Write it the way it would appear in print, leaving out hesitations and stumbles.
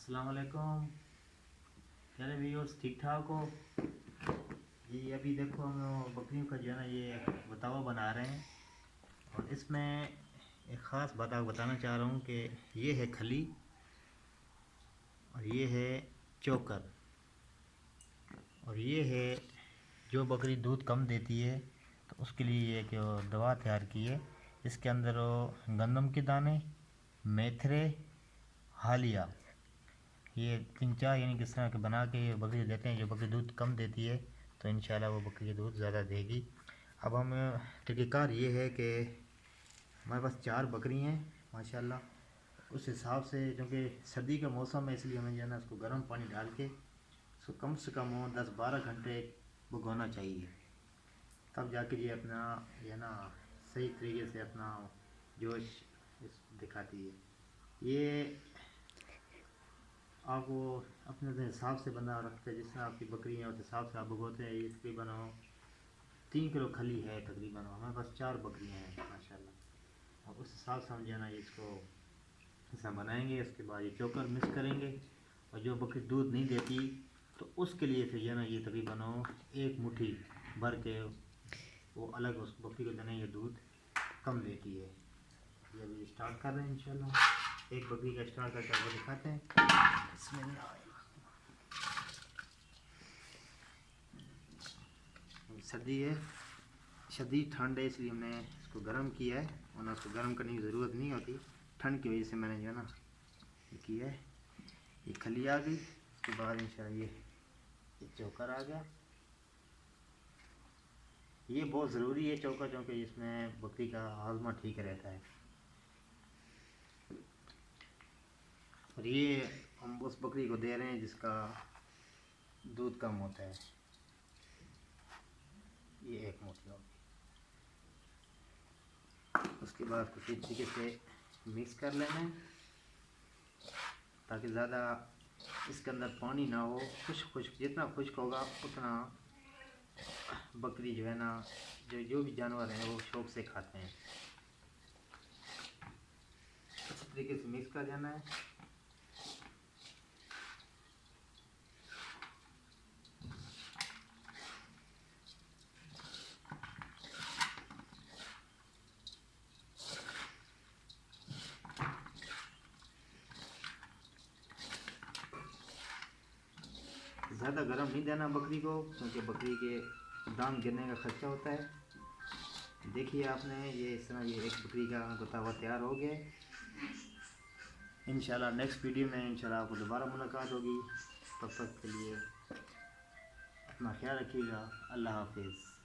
अस्सलाम वालेकुम। चले व्यूअर्स, ठीक ठाक हो? ये अभी देखो हम बकरियों का जो है ना ये बतावा बना रहे हैं, और इसमें एक ख़ास बात आपको बताना चाह रहा हूँ कि ये है खली और ये है चोकर, और ये है जो बकरी दूध कम देती है तो उसके लिए ये एक दवा तैयार की है। इसके अंदर गंदम के दाने, मेथरे, हालिया, ये 3-4 यानी किस तरह के बना के ये बकरी देते हैं। जो बकरी दूध कम देती है तो इंशाल्लाह वो बकरी दूध ज़्यादा देगी। अब हम तरीक़ाकार ये है कि हमारे पास 4 बकरी हैं माशाल्लाह। उस हिसाब से क्योंकि सर्दी का मौसम है इसलिए हमें जो है ना उसको गर्म पानी डाल के उसको कम से कम 10-12 घंटे भगोना चाहिए, तब जाके ये अपना ये ना सही तरीके से अपना जोश दिखाती है। ये आप वो अपने हिसाब से बंदा रखते हैं, जिस तरह आपकी बकरी है उस हिसाब से आप भगोते हैं। ये तकरीबन 3 किलो खली है तकरीबन, हमारे पास 4 बकरियाँ हैं माशाल्लाह। और उस हिसाब से हम जो है ना इसको ऐसा बनाएंगे। उसके बाद ये चोकर मिक्स करेंगे, और जो बकरी दूध नहीं देती तो उसके लिए फिर जो है ना ये तकरीबन 1 मुट्ठी भर के वो अलग उस बकरी को देना, ये दूध कम देती है। ये अभी स्टार्ट कर रहे हैं इंशाल्लाह। एक बकरी का स्टार्ट करके आपको दिखाते हैं। सर्दी है, शदीद ठंड है, इसलिए हमने इसको गर्म किया है, वरना उसको गर्म करने की ज़रूरत नहीं होती। ठंड की वजह से मैंने जो है ना ये किया है। ये खली आ गई, उसके बाद इंशाल्लाह ये चोकर आ गया। ये बहुत ज़रूरी है चोकर, क्योंकि इसमें बकरी का हाजमा ठीक रहता है। और ये हम उस बकरी को दे रहे हैं जिसका दूध कम होता है। ये 1 मुट्ठी होगी। उसके बाद किसी तरीके से मिक्स कर लेना है ताकि ज़्यादा इसके अंदर पानी ना हो। खुश्क जितना खुश्क होगा उतना बकरी जो है ना जो भी जानवर हैं वो शौक से खाते हैं। अच्छी तरीके से मिक्स कर देना है। ज़्यादा गर्म नहीं देना बकरी को, क्योंकि बकरी के दाम गिरने का खर्चा होता है। देखिए आपने ये इस तरह ये एक बकरी का बतावा तैयार हो गया। इंशाल्लाह नेक्स्ट वीडियो में इंशाल्लाह आपको दोबारा मुलाकात होगी। तब तक के लिए अपना ख्याल रखिएगा। अल्लाह हाफिज़।